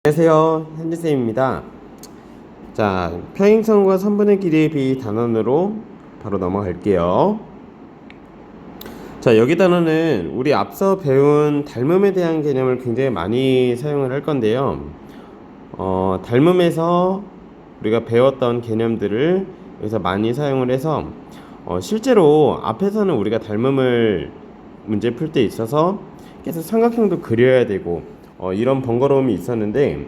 안녕하세요, 현지쌤입니다. 자, 평행선과 선분의 길이의 비 단원으로 바로 넘어갈게요. 자, 여기 단원은 우리 앞서 배운 닮음에 대한 개념을 굉장히 많이 사용을 할 건데요. 닮음에서 우리가 배웠던 개념들을 여기서 많이 사용을 해서 실제로 앞에서는 우리가 닮음을 문제 풀 때 있어서 계속 삼각형도 그려야 되고 이런 번거로움이 있었는데,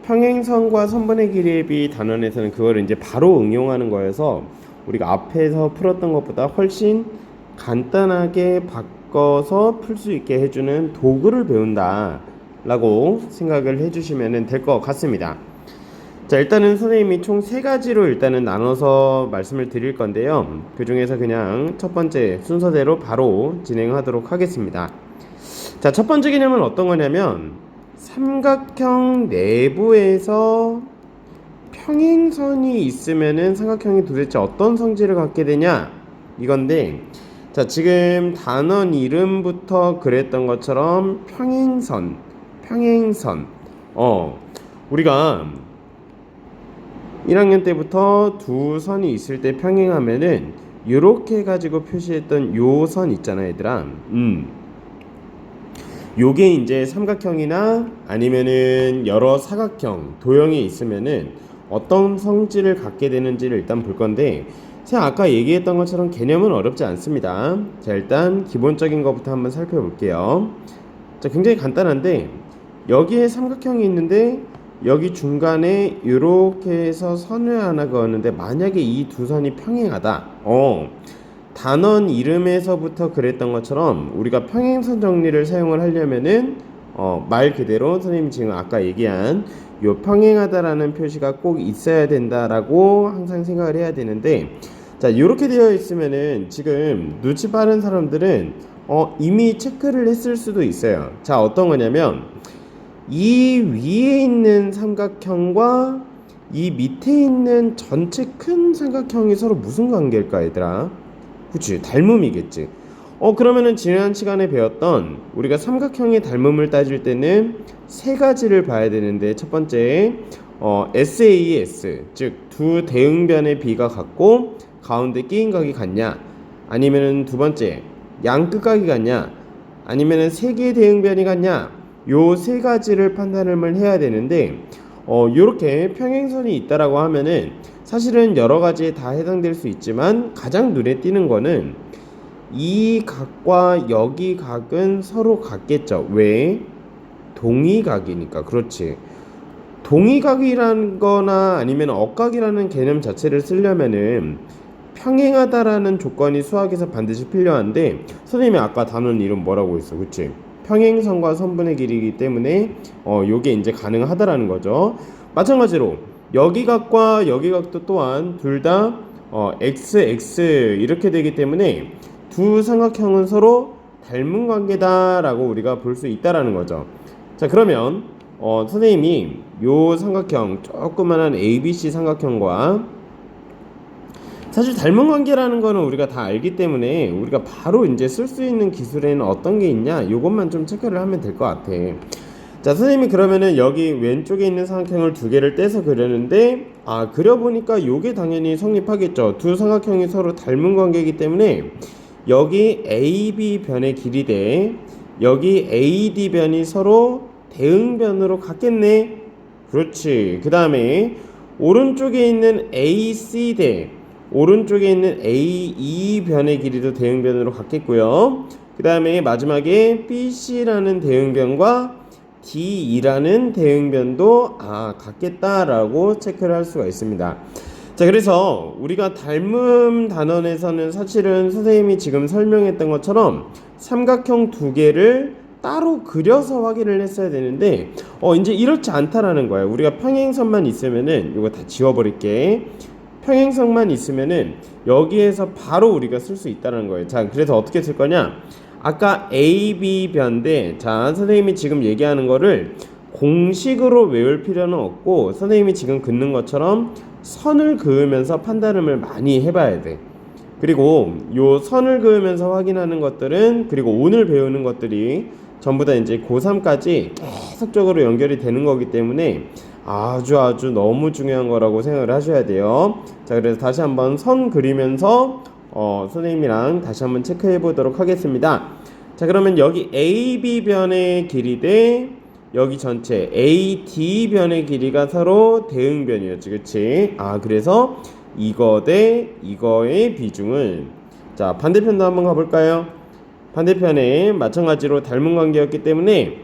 평행선과 선분의 길이의 비 단원에서는 그걸 이제 바로 응용하는 거여서 우리가 앞에서 풀었던 것보다 훨씬 간단하게 바꿔서 풀 수 있게 해주는 도구를 배운다 라고 생각을 해주시면 될 것 같습니다. 자, 일단은 선생님이 총 3가지로 일단은 나눠서 말씀을 드릴 건데요, 그 중에서 그냥 첫 번째 순서대로 바로 진행하도록 하겠습니다. 자, 첫 번째 개념은 어떤 거냐면, 삼각형 내부에서 평행선이 있으면은 삼각형이 도대체 어떤 성질을 갖게 되냐, 이건데, 자, 지금 단원 이름부터 그랬던 것처럼 평행선 우리가 1학년 때부터 두 선이 있을 때 평행하면은 이렇게 가지고 표시했던 요 선 있잖아, 얘들아. 요게 이제 삼각형이나 아니면은 여러 사각형, 도형이 있으면은 어떤 성질을 갖게 되는지를 일단 볼 건데, 제가 아까 얘기했던 것처럼 개념은 어렵지 않습니다. 자, 일단 기본적인 것부터 한번 살펴볼게요. 자, 굉장히 간단한데, 여기에 삼각형이 있는데 여기 중간에 이렇게 해서 선을 하나 그었는데, 만약에 이 두 선이 평행하다, 단원 이름에서부터 그랬던 것처럼 우리가 평행선 정리를 사용을 하려면은 말 그대로 선생님이 지금 아까 얘기한 요 평행하다라는 표시가 꼭 있어야 된다라고 항상 생각을 해야 되는데, 자, 이렇게 되어 있으면은 지금 눈치 빠른 사람들은 이미 체크를 했을 수도 있어요. 자, 어떤 거냐면, 이 위에 있는 삼각형과 이 밑에 있는 전체 큰 삼각형이 서로 무슨 관계일까, 얘들아? 그치, 닮음이겠지. 그러면은 지난 시간에 배웠던 우리가 삼각형의 닮음을 따질 때는 3가지를 봐야 되는데, 첫 번째 SAS, 즉 두 대응변의 비가 같고 가운데 끼인 각이 같냐, 아니면은 두 번째 양끝각이 같냐, 아니면은 3개의 대응변이 같냐, 요 3가지를 판단을 해야 되는데, 요렇게 평행선이 있다라고 하면은 사실은 여러 가지에 다 해당될 수 있지만 가장 눈에 띄는 거는 이 각과 여기 각은 서로 같겠죠. 왜? 동의각이니까. 그렇지. 동의각이라는 거나 아니면 억각이라는 개념 자체를 쓰려면은 평행하다라는 조건이 수학에서 반드시 필요한데, 선생님이 아까 단원 이름 뭐라고 했어? 그치? 평행선과 선분의 길이기 때문에 요게 이제 가능하다라는 거죠. 마찬가지로 여기 각과 여기 각도 또한 둘 다 XX 이렇게 되기 때문에 두 삼각형은 서로 닮은 관계다라고 우리가 볼 수 있다라는 거죠. 자, 그러면 선생님이 요 삼각형, 조그만한 ABC 삼각형과 사실 닮은 관계라는 거는 우리가 다 알기 때문에 우리가 바로 이제 쓸 수 있는 기술에는 어떤 게 있냐, 요것만 좀 체크를 하면 될 것 같아. 자, 선생님이 그러면은 여기 왼쪽에 있는 삼각형을 2개를 떼서 그렸는데, 그려보니까 요게 당연히 성립하겠죠. 두 삼각형이 서로 닮은 관계이기 때문에 여기 AB 변의 길이 대 여기 AD 변이 서로 대응변으로 같겠네. 그렇지. 그 다음에 오른쪽에 있는 AC 대 오른쪽에 있는 AE 변의 길이도 대응변으로 같겠고요. 그 다음에 마지막에 BC라는 대응변과 DE라는 대응변도 같겠다라고 체크를 할 수가 있습니다. 자, 그래서 우리가 닮음 단원에서는 사실은 선생님이 지금 설명했던 것처럼 삼각형 2개를 따로 그려서 확인을 했어야 되는데 이제 이렇지 않다라는 거예요. 우리가 평행선만 있으면은 이거 다 지워버릴게. 평행선만 있으면은 여기에서 바로 우리가 쓸 수 있다는 거예요. 자, 그래서 어떻게 쓸 거냐? 아까 AB 변대, 자, 선생님이 지금 얘기하는 거를 공식으로 외울 필요는 없고, 선생님이 지금 긋는 것처럼 선을 그으면서 판단을 많이 해봐야 돼. 그리고 요 선을 그으면서 확인하는 것들은, 그리고 오늘 배우는 것들이 전부 다 이제 고3까지 계속적으로 연결이 되는 거기 때문에 아주 너무 중요한 거라고 생각을 하셔야 돼요. 자, 그래서 다시 한번 선 그리면서 선생님이랑 다시 한번 체크해 보도록 하겠습니다. 자, 그러면 여기 AB 변의 길이 대 여기 전체 AD 변의 길이가 서로 대응변이었지, 그치? 그래서 이거 대 이거의 비중을, 자, 반대편도 한번 가볼까요? 반대편에 마찬가지로 닮은 관계였기 때문에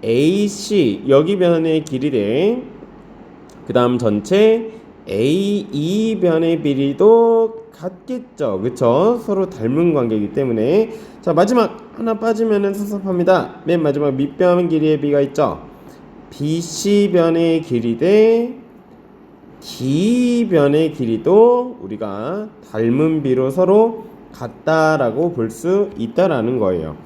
AC 여기 변의 길이 대 그 다음 전체 AE 변의 비리도 같겠죠, 그쵸? 서로 닮은 관계이기 때문에. 자, 마지막 하나 빠지면은 섭섭합니다. 맨 마지막 밑변 길이의 비가 있죠. BC 변의 길이 대 D 변의 길이도 우리가 닮은 비로 서로 같다라고 볼 수 있다라는 거예요.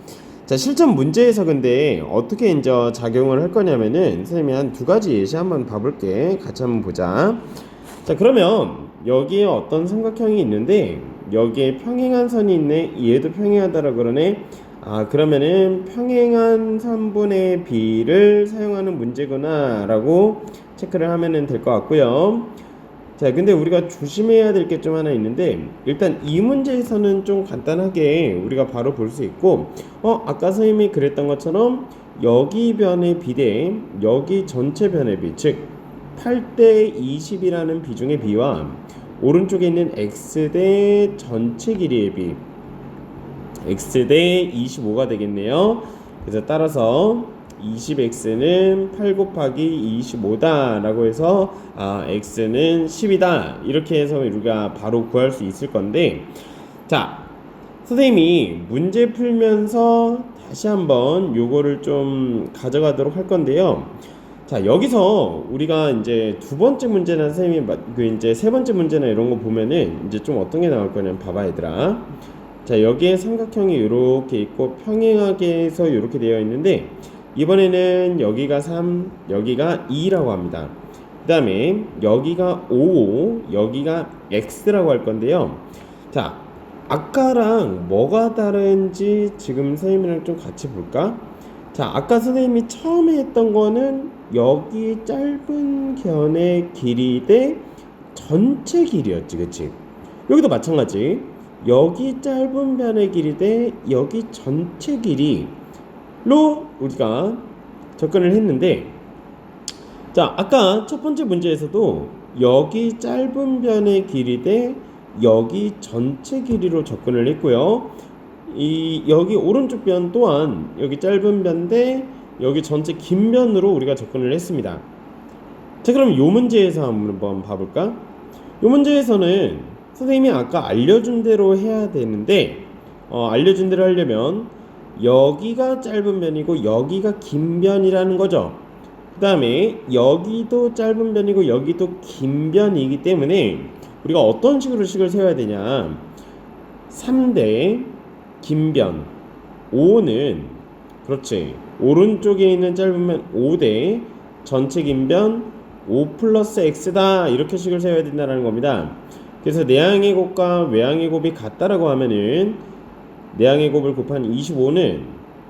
자, 실전 문제에서 근데 어떻게 이제 작용을 할 거냐면은 선생님이 한 두 가지 예시 한번 봐볼게. 같이 한번 보자. 자, 그러면 여기에 어떤 삼각형이 있는데 여기에 평행한 선이 있네. 얘도 평행하다라 그러네. 그러면은 평행한 선분의 비를 사용하는 문제구나 라고 체크를 하면은 될 것 같고요. 자, 근데 우리가 조심해야 될 게 좀 하나 있는데, 일단 이 문제에서는 좀 간단하게 우리가 바로 볼 수 있고, 아까 선생님이 그랬던 것처럼 여기 변의 비 대 여기 전체 변의 비, 즉 8대 20이라는 비중의 비와 오른쪽에 있는 x 대 전체 길이의 비, x 대 25가 되겠네요. 그래서 따라서 20x는 8 곱하기 25다 라고 해서 x는 10이다 이렇게 해서 우리가 바로 구할 수 있을 건데, 자, 선생님이 문제 풀면서 다시 한번 요거를 좀 가져가도록 할 건데요. 자, 여기서 우리가 이제 두 번째 문제나 선생님이 이제 세 번째 문제나 이런 거 보면은 이제 좀 어떤 게 나올 거냐면, 봐봐 얘들아. 자, 여기에 삼각형이 이렇게 있고 평행하게 해서 이렇게 되어 있는데, 이번에는 여기가 3, 여기가 2라고 합니다. 그 다음에 여기가 5, 여기가 x라고 할 건데요. 자, 아까랑 뭐가 다른지 지금 선생님이랑 좀 같이 볼까? 자, 아까 선생님이 처음에 했던 거는 여기 짧은 견의 길이 대 전체 길이였지, 그치? 여기도 마찬가지. 여기 짧은 변의 길이 대 여기 전체 길이로 우리가 접근을 했는데, 자, 아까 첫 번째 문제에서도 여기 짧은 변의 길이 대 여기 전체 길이로 접근을 했고요. 여기 오른쪽 변 또한 여기 짧은 변 대 여기 전체 긴 변으로 우리가 접근을 했습니다. 자, 그럼 이 문제에서 한번 봐볼까? 이 문제에서는 선생님이 아까 알려준 대로 해야 되는데, 알려준 대로 하려면 여기가 짧은 변이고 여기가 긴 변이라는 거죠. 그 다음에 여기도 짧은 변이고 여기도 긴 변이기 때문에 우리가 어떤 식으로 식을 세워야 되냐, 3대 긴 변 5는, 그렇지, 오른쪽에 있는 짧은 변 5대 전체 긴 변 5 플러스 x다 이렇게 식을 세워야 된다는 겁니다. 그래서 내항의 곱과 외항의 곱이 같다라고 하면은 내항의 곱을 곱한 25는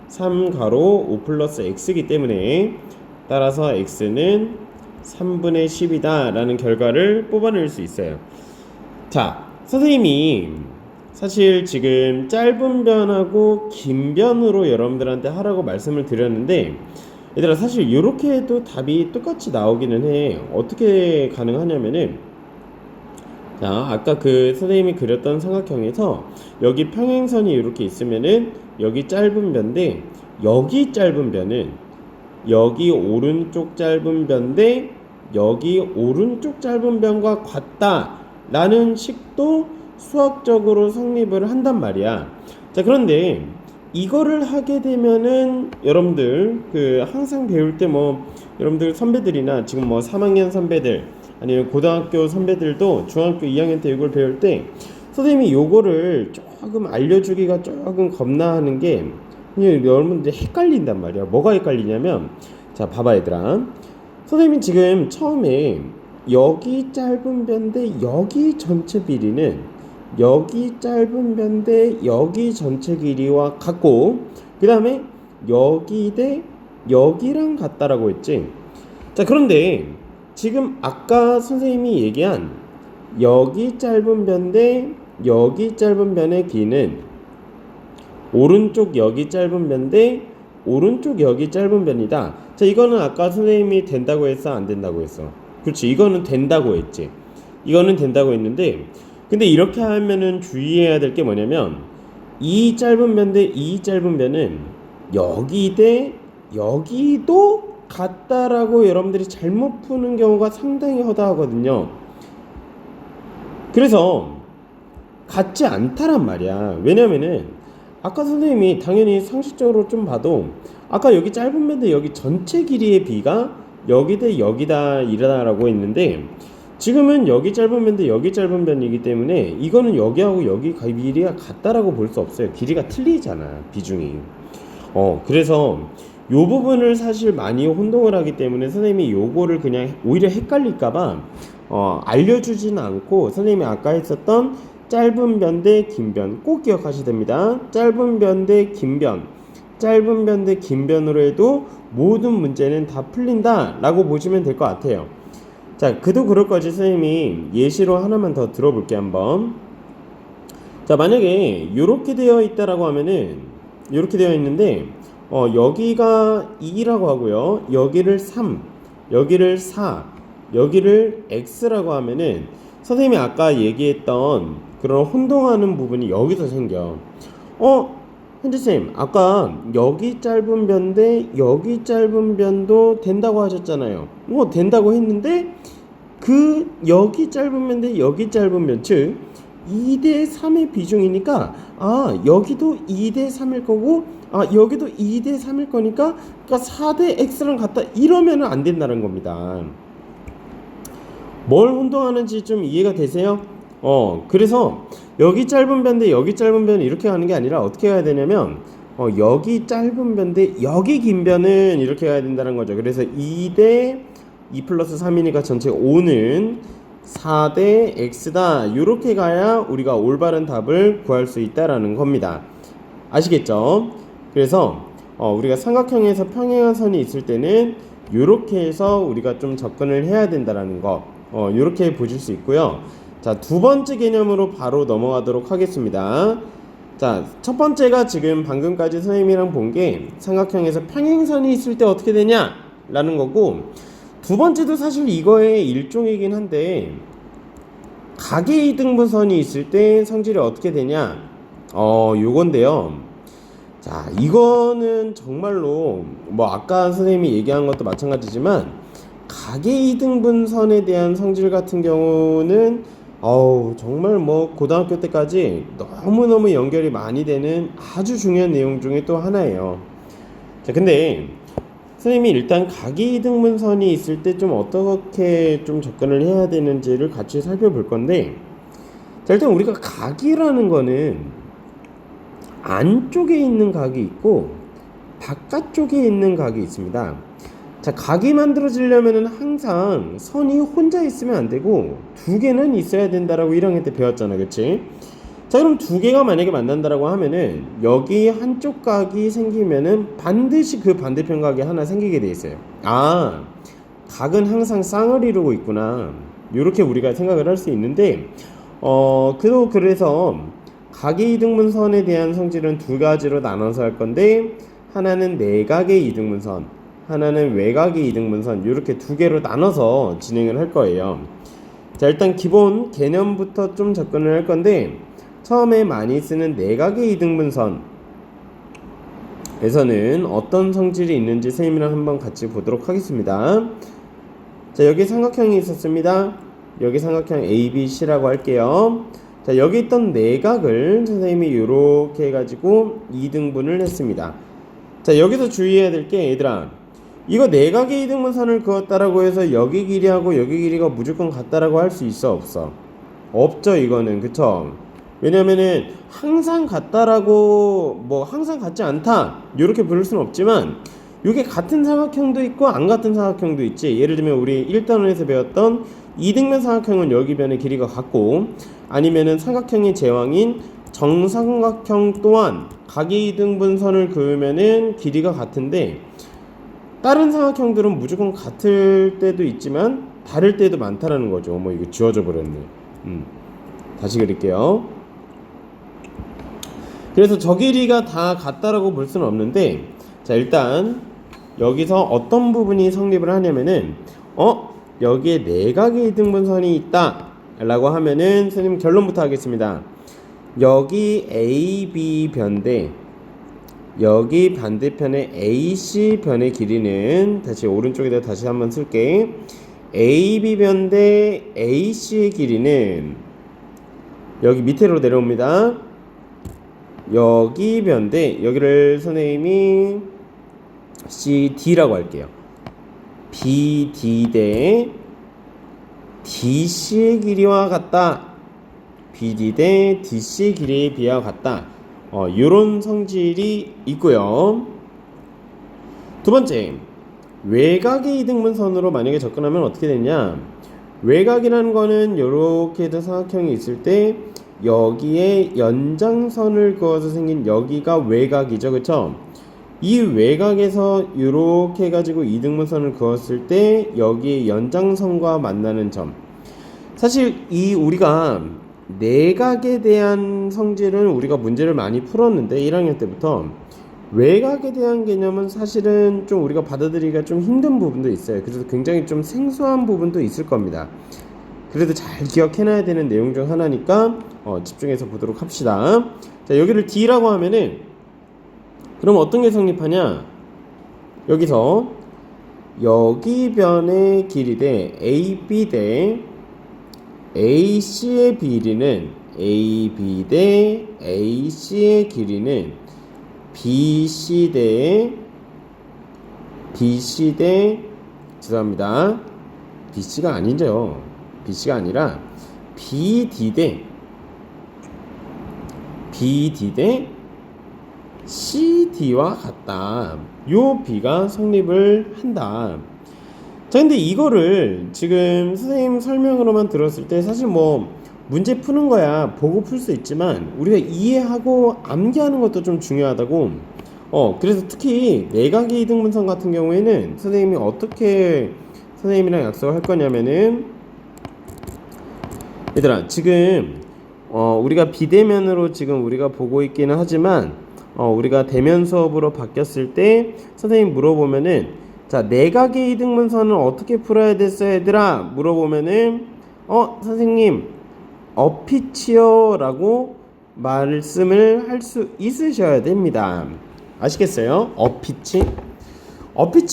3 가로 5 플러스 x이기 때문에 따라서 x는 3분의 10이다 라는 결과를 뽑아낼 수 있어요. 자, 선생님이 사실 지금 짧은 변하고 긴 변으로 여러분들한테 하라고 말씀을 드렸는데, 얘들아 사실 이렇게 해도 답이 똑같이 나오기는 해. 어떻게 가능하냐면은, 자, 아까 그 선생님이 그렸던 삼각형에서 여기 평행선이 이렇게 있으면은 여기 짧은 변인데 여기 짧은 변은 여기 오른쪽 짧은 변인데 여기 오른쪽 짧은 변과 같다 라는 식도 수학적으로 성립을 한단 말이야. 자, 그런데 이거를 하게 되면은 여러분들 항상 배울 때 여러분들 선배들이나 지금 3학년 선배들 아니면 고등학교 선배들도 중학교 2학년 때 이걸 배울 때 선생님이 요거를 조금 알려주기가 조금 겁나하는 게, 여러분들 헷갈린단 말이야. 뭐가 헷갈리냐면, 자, 봐봐 얘들아. 선생님이 지금 처음에 여기 짧은 변대 여기 전체 비리는 여기 짧은 변대 여기 전체 길이와 같고, 그 다음에 여기 대 여기랑 같다라고 했지. 자, 그런데 지금 아까 선생님이 얘기한 여기 짧은 변 대 여기 짧은 변의 길이는 오른쪽 여기 짧은 변 대 오른쪽 여기 짧은 변이다. 자, 이거는 아까 선생님이 된다고 했어, 안 된다고 했어? 그렇지, 이거는 된다고 했지. 이거는 된다고 했는데, 근데 이렇게 하면은 주의해야 될 게 뭐냐면, 이 짧은 변 대 이 짧은 변은 여기 대 여기도 같다라고 여러분들이 잘못 푸는 경우가 상당히 허다하거든요. 그래서 같지 않다란 말이야. 왜냐면은 아까 선생님이 당연히 상식적으로 좀 봐도 아까 여기 짧은 변 대 여기 전체 길이의 비가 여기 대 여기다 이라고 했는데, 지금은 여기 짧은 변 대 여기 짧은 변이기 때문에 이거는 여기하고 여기 길이가 같다라고 볼 수 없어요. 길이가 틀리잖아, 비중이. 그래서 요 부분을 사실 많이 혼동을 하기 때문에 선생님이 요거를 그냥 오히려 헷갈릴까봐 알려주지는 않고, 선생님이 아까 했었던 짧은 변 대 긴 변 꼭 기억하셔야 됩니다. 짧은 변 대 긴 변, 짧은 변 대 긴 변으로 해도 모든 문제는 다 풀린다 라고 보시면 될 것 같아요. 자, 그도 그럴 거지. 선생님이 예시로 하나만 더 들어볼게 한번. 자, 만약에 이렇게 되어 있다라고 하면은, 이렇게 되어 있는데 여기가 2라고 하고요, 여기를 3, 여기를 4, 여기를 x라고 하면은 선생님이 아까 얘기했던 그런 혼동하는 부분이 여기서 생겨. 현지쌤, 아까 여기 짧은 변 대 여기 짧은 변도 된다고 하셨잖아요. 된다고 했는데 그 여기 짧은 변 대 여기 짧은 변, 즉 2대 3의 비중이니까 여기도 2대 3일 거고 여기도 2대 3일 거니까, 그러니까 4대 x랑 같다 이러면 안 된다는 겁니다. 뭘 혼동하는지 좀 이해가 되세요? 그래서 여기 짧은 변 대 여기 짧은 변은 이렇게 가는 게 아니라 어떻게 해야 되냐면 여기 짧은 변 대 여기 긴 변은 이렇게 가야 된다는 거죠. 그래서 2대 2 플러스 3이니까 전체 5는 4대 x다. 이렇게 가야 우리가 올바른 답을 구할 수 있다라는 겁니다. 아시겠죠? 그래서 우리가 삼각형에서 평행한 선이 있을 때는 이렇게 해서 우리가 좀 접근을 해야 된다라는 거, 이렇게 보실 수 있고요. 자, 두 번째 개념으로 바로 넘어가도록 하겠습니다. 자, 첫 번째가 지금 방금까지 선생님이랑 본 게 삼각형에서 평행선이 있을 때 어떻게 되냐 라는 거고, 두 번째도 사실 이거의 일종이긴 한데, 각의 이등분선이 있을 때 성질이 어떻게 되냐, 요건데요. 자, 이거는 정말로 아까 선생님이 얘기한 것도 마찬가지지만 각의 이등분선에 대한 성질 같은 경우는 정말 고등학교 때까지 너무너무 연결이 많이 되는 아주 중요한 내용 중에 또 하나예요. 자, 근데 선생님이 일단 각의 이등분선이 있을 때 좀 어떻게 좀 접근을 해야 되는지를 같이 살펴볼 건데, 자, 일단 우리가 각이라는 거는 안쪽에 있는 각이 있고 바깥쪽에 있는 각이 있습니다. 자, 각이 만들어지려면은 항상 선이 혼자 있으면 안 되고 두 개는 있어야 된다라고 1학년 때 배웠잖아, 그치? 자, 그럼 두 개가 만약에 만난다라고 하면은 여기 한쪽 각이 생기면은 반드시 그 반대편 각이 하나 생기게 돼 있어요. 각은 항상 쌍을 이루고 있구나, 이렇게 우리가 생각을 할 수 있는데, 그래서 각의 이등분선에 대한 성질은 두 가지로 나눠서 할 건데, 하나는 내각의 이등분선, 하나는 외각의 이등분선, 이렇게 두 개로 나눠서 진행을 할 거예요. 자, 일단 기본 개념부터 좀 접근을 할 건데, 처음에 많이 쓰는 내각의 이등분선에서는 어떤 성질이 있는지 선생님이랑 한번 같이 보도록 하겠습니다. 자, 여기 삼각형이 있었습니다. 여기 삼각형 ABC라고 할게요. 자, 여기 있던 내각을 선생님이 이렇게 해가지고 2등분을 했습니다. 자, 여기서 주의해야 될 게, 얘들아, 이거 내각의 이등분선을 그었다라고 해서 여기 길이하고 여기 길이가 무조건 같다라고 할 수 있어, 없어? 없죠, 이거는. 그쵸? 왜냐면은 항상 같다라고, 항상 같지 않다 이렇게 부를 수는 없지만, 이게 같은 삼각형도 있고 안 같은 삼각형도 있지. 예를 들면 우리 1단원에서 배웠던 이등변 삼각형은 여기 변의 길이가 같고, 아니면은 삼각형의 제왕인 정삼각형 또한 각의 이등분선을 그으면은 길이가 같은데 다른 삼각형들은 무조건 같을 때도 있지만 다를 때도 많다라는 거죠. 이거 지워져 버렸네. 다시 그릴게요. 그래서 저 길이가 다 같다라고 볼 수는 없는데, 자, 일단 여기서 어떤 부분이 성립을 하냐면은 여기에 내각의 이등분선이 있다 라고 하면은 선생님 결론부터 하겠습니다. 여기 AB 변대, 여기 반대편의 AC 변의 길이는, 다시 오른쪽에다 다시 한번 쓸게. AB 변대 AC의 길이는 여기 밑으로 내려옵니다. 여기 변대, 여기를 선생님이 CD라고 할게요. BD 대 DC의 길이와 같다. BD 대 DC의 길이에 비하와 같다. 요런 성질이 있고요. 두 번째, 외곽의 이등분선으로 만약에 접근하면 어떻게 되냐? 외곽이라는 거는 요렇게 된 삼각형이 있을 때 여기에 연장선을 그어서 생긴 여기가 외곽이죠, 그쵸? 이 외곽에서 이렇게 해가지고 이등분선을 그었을 때 여기에 연장선과 만나는 점, 사실 이 우리가 내각에 대한 성질은 우리가 문제를 많이 풀었는데 1학년 때부터 외곽에 대한 개념은 사실은 좀 우리가 받아들이기가 좀 힘든 부분도 있어요. 그래서 굉장히 좀 생소한 부분도 있을 겁니다. 그래도 잘 기억해놔야 되는 내용 중 하나니까 집중해서 보도록 합시다. 자, 여기를 D라고 하면은 그럼 어떤 게 성립하냐? 여기서 여기 변의 길이 대 AB 대 AC의 비리는, AB 대 AC의 길이는 BC 대 죄송합니다. BC가 아니죠. BC가 아니라 BD 대 CD와 같다. 요 B가 성립을 한다. 자, 근데 이거를 지금 선생님 설명으로만 들었을 때 사실 문제 푸는 거야 보고 풀 수 있지만 우리가 이해하고 암기하는 것도 좀 중요하다고. 그래서 특히 내각의 이등분선 같은 경우에는 선생님이 어떻게 선생님이랑 약속을 할 거냐면은, 얘들아 지금 우리가 비대면으로 지금 우리가 보고 있기는 하지만 우리가 대면 수업으로 바뀌었을 때 선생님 물어보면은, 자, 내각의 이등분선을 어떻게 풀어야 됐어 얘들아 물어보면은 선생님 어피치요 라고 말씀을 할 수 있으셔야 됩니다. 아시겠어요? 어피치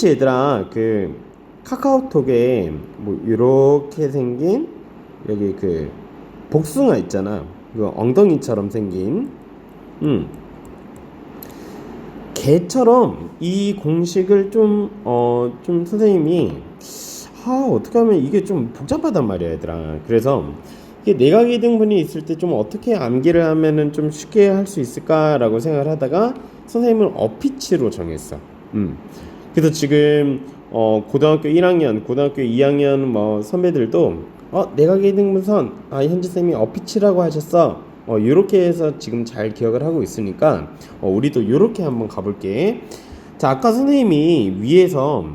얘들아, 그 카카오톡에 이렇게 생긴 여기 그 복숭아 있잖아, 그 엉덩이처럼 생긴 개처럼 이 공식을 좀 선생님이 어떻게 하면 이게 좀 복잡하단 말이야 얘들아. 그래서 이게 내각의 등분이 있을 때 좀 어떻게 암기를 하면은 좀 쉽게 할 수 있을까라고 생각을 하다가 선생님을 어피치로 정했어. 그래서 지금 고등학교 1학년, 고등학교 2학년 선배들도 내각의 등분선 현지 쌤이 어피치라고 하셨어. 요렇게 해서 지금 잘 기억을 하고 있으니까 우리도 요렇게 한번 가볼게. 자, 아까 선생님이 위에서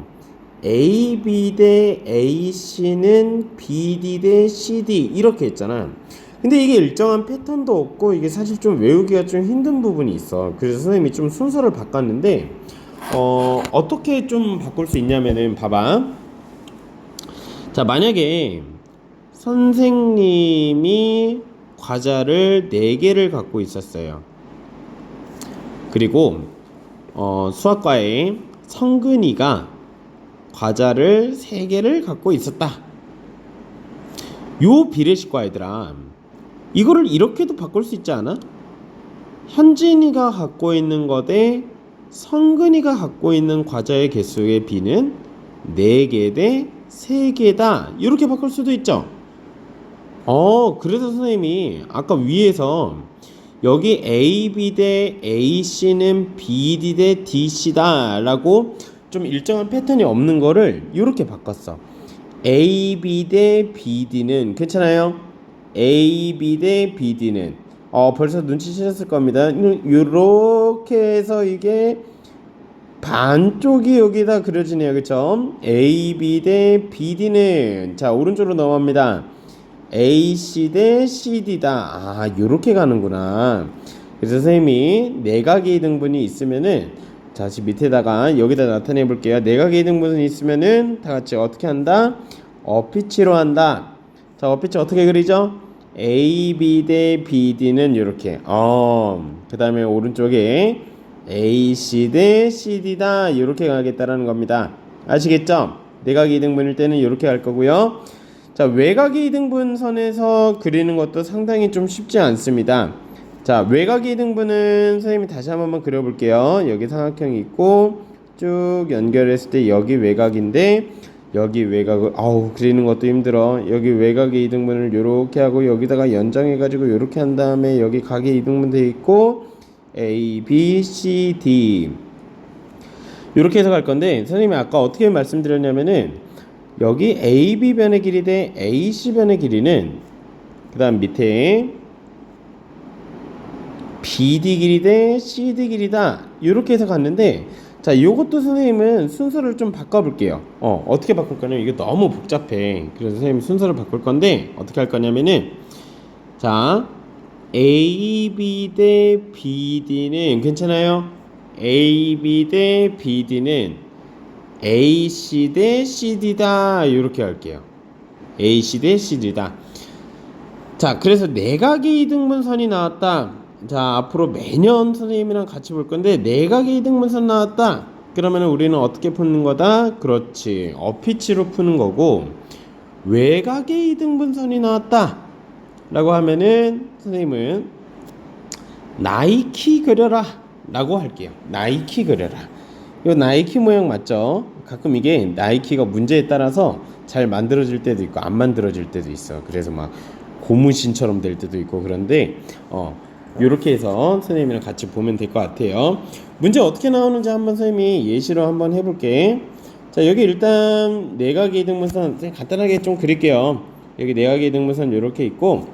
AB 대 AC는 BD 대 CD 이렇게 했잖아. 근데 이게 일정한 패턴도 없고 이게 사실 좀 외우기가 좀 힘든 부분이 있어. 그래서 선생님이 좀 순서를 바꿨는데 어떻게 좀 바꿀 수 있냐면은 봐봐. 자, 만약에 선생님이 과자를 4개를 갖고 있었어요. 그리고 수학과에 성근이가 과자를 3개를 갖고 있었다. 요 비례식과 얘들아, 이거를 이렇게도 바꿀 수 있지 않아? 현진이가 갖고 있는 거 대 성근이가 갖고 있는 과자의 개수의 비는 4개 대 3개다. 이렇게 바꿀 수도 있죠. 그래서 선생님이 아까 위에서 여기 AB 대 AC는 BD 대 DC다 라고 좀 일정한 패턴이 없는 거를 이렇게 바꿨어. AB 대 BD는 괜찮아요? AB 대 BD는 벌써 눈치채셨을 겁니다. 이렇게 해서 이게 반쪽이 여기다 그려지네요. 그쵸? AB 대 BD는 자 오른쪽으로 넘어갑니다. AC 대 CD다. 요렇게 가는구나. 그래서 선생님이 내각의 이등분이 있으면은 자 지금 밑에다가 여기다 나타내 볼게요. 내각의 이등분이 있으면은 다 같이 어떻게 한다? 어피치로 한다. 자 어피치 어떻게 그리죠? AB 대 BD는 이렇게 그 다음에 오른쪽에 AC 대 CD다 이렇게 가겠다라는 겁니다. 아시겠죠? 내각의 이등분일 때는 이렇게 할 거고요. 자 외곽의 이등분선에서 그리는 것도 상당히 좀 쉽지 않습니다. 자 외곽의 이등분은 선생님이 다시 한번 그려볼게요. 여기 삼각형이 있고 쭉 연결했을 때 여기 외곽인데 여기 외곽을 그리는 것도 힘들어. 여기 외곽의 이등분을 요렇게 하고 여기다가 연장해 가지고 요렇게 한 다음에 여기 각의 이등분 돼 있고 A, B, C, D 요렇게 해서 갈 건데 선생님이 아까 어떻게 말씀드렸냐면은 여기 AB 변의 길이 대 AC 변의 길이는 그 다음 밑에 BD 길이 대 CD 길이다 요렇게 해서 갔는데 자 요것도 선생님은 순서를 좀 바꿔볼게요. 어떻게 바꿀 거냐면 이게 너무 복잡해. 그래서 선생님 순서를 바꿀 건데 어떻게 할 거냐면은 자 AB 대 BD는 괜찮아요? AB 대 BD는 AC 대 CD다 이렇게 할게요. AC 대 CD다. 자 그래서 내각의 이등분선이 나왔다. 자 앞으로 매년 선생님이랑 같이 볼 건데 내각의 이등분선 나왔다. 그러면 우리는 어떻게 푸는 거다? 그렇지 어피치로 푸는 거고 외곽의 이등분선이 나왔다 라고 하면은 선생님은 나이키 그려라 라고 할게요. 나이키 그려라. 이거 나이키 모양 맞죠? 가끔 이게 나이키가 문제에 따라서 잘 만들어질 때도 있고 안 만들어질 때도 있어. 그래서 막 고무신처럼 될 때도 있고 그런데 요렇게 해서 선생님이랑 같이 보면 될 것 같아요. 문제 어떻게 나오는지 한번 선생님이 예시로 한번 해볼게. 자 여기 일단 내각의 이등분선 간단하게 좀 그릴게요. 여기 내각의 이등분선 요렇게 있고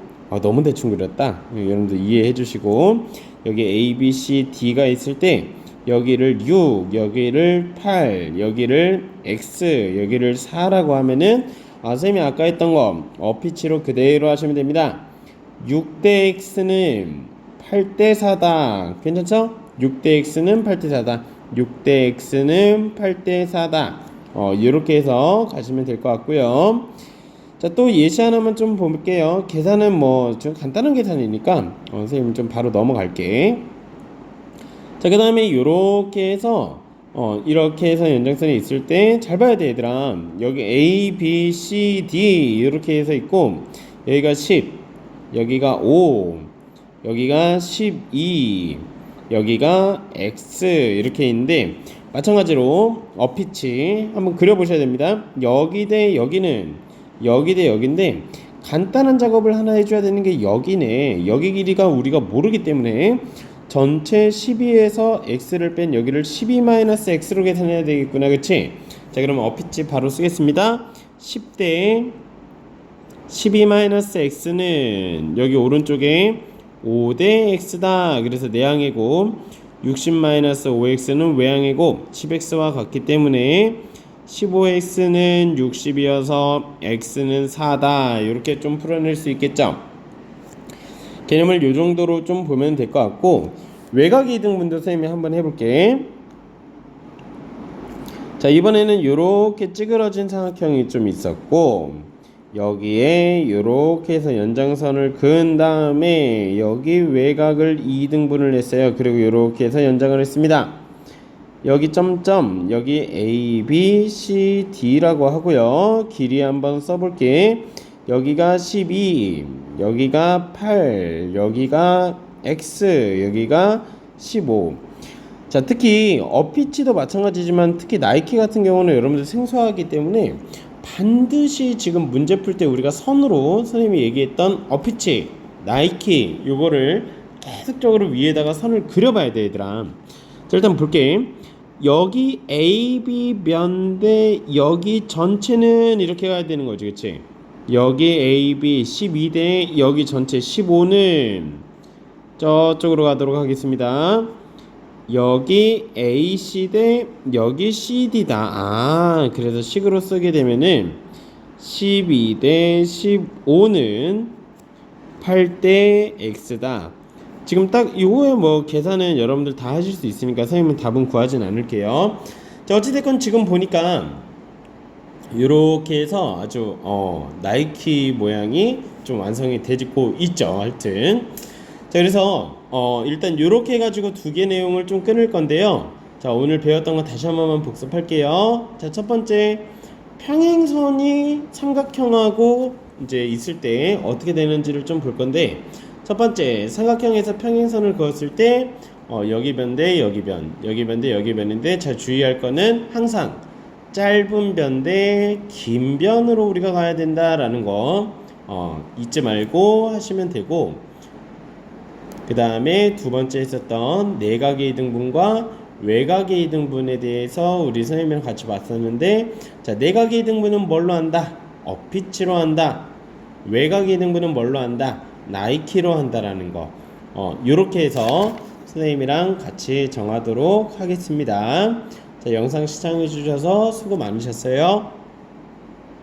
너무 대충 그렸다. 여러분들 이해해 주시고 여기 A, B, C, D가 있을 때 여기를 6, 여기를 8, 여기를 X, 여기를 4라고 하면은 선생님이 아까 했던 거 어피치로 그대로 하시면 됩니다. 6대 X는 8대 4다. 괜찮죠? 6대 X는 8대 4다. 6대 X는 8대 4다. 이렇게 해서 가시면 될 것 같고요. 자, 또 예시 하나만 좀 볼게요. 계산은 좀 간단한 계산이니까 선생님 좀 바로 넘어갈게. 자, 그 다음에 이렇게 해서 이렇게 해서 연장선이 있을 때 잘 봐야 돼 얘들아. 여기 A, B, C, D 이렇게 해서 있고 여기가 10, 여기가 5, 여기가 12, 여기가 X 이렇게 있는데 마찬가지로 어피치 한번 그려보셔야 됩니다. 여기 대 여기는 여기 대 여기인데 간단한 작업을 하나 해줘야 되는 게 여기네. 여기 길이가 우리가 모르기 때문에 전체 12에서 x를 뺀 여기를 12-x로 계산해야 되겠구나. 그치? 자 그러면 어피치 바로 쓰겠습니다. 10대 12-x는 여기 오른쪽에 5대 x다. 그래서 내항이고 60-5x는 외항이고 10x와 같기 때문에 15x는 60이어서 x는 4다. 이렇게 좀 풀어낼 수 있겠죠. 개념을 요 정도로 좀 보면 될 것 같고 외곽의 이등분도 선생님이 한번 해볼게. 자 이번에는 요렇게 찌그러진 삼각형이 좀 있었고 여기에 요렇게 해서 연장선을 그은 다음에 여기 외곽을 2등분을 했어요. 그리고 요렇게 해서 연장을 했습니다. 여기 점점 여기 A, B, C, D라고 하고요. 길이 한번 써볼게. 여기가 12, 여기가 8, 여기가 X, 여기가 15. 자 특히 어피치도 마찬가지지만 특히 나이키 같은 경우는 여러분들 생소하기 때문에 반드시 지금 문제 풀 때 우리가 선으로 선생님이 얘기했던 어피치, 나이키 요거를 계속적으로 위에다가 선을 그려봐야 돼 얘들아. 자 일단 볼게. 여기 AB 면대 여기 전체는 이렇게 가야 되는 거지 그치? 여기 AB 12대 여기 전체 15는 저쪽으로 가도록 하겠습니다. 여기 AC 대 여기 CD다. 아, 그래서 식으로 쓰게 되면은 12 대 15는 8 대 X다. 지금 딱 이거에 뭐 계산은 여러분들 다 하실 수 있으니까 선생님은 답은 구하진 않을게요. 자, 어찌됐건 지금 보니까 이렇게 해서 아주 나이키 모양이 좀 완성이 되고 있죠. 하여튼 자, 그래서 일단 이렇게 해가지고 두 개 내용을 좀 끊을 건데요. 자, 오늘 배웠던 거 다시 한 번만 복습할게요. 자, 첫 번째, 평행선이 삼각형하고 이제 있을 때 어떻게 되는지를 좀 볼 건데, 첫 번째, 삼각형에서 평행선을 그었을 때 여기 변 대 여기 변, 여기 변 대 여기 변인데, 자, 주의할 거는 항상 짧은 변 대 긴 변으로 우리가 가야 된다라는 거 잊지 말고 하시면 되고, 그 다음에 두 번째 했었던 내각의 이등분과 외각의 이등분에 대해서 우리 선생님이랑 같이 봤었는데, 자, 내각의 이등분은 뭘로 한다? 어피치로 한다. 외각의 이등분은 뭘로 한다? 나이키로 한다라는 거. 요렇게 해서 선생님이랑 같이 정하도록 하겠습니다. 자, 영상 시청해 주셔서 수고 많으셨어요.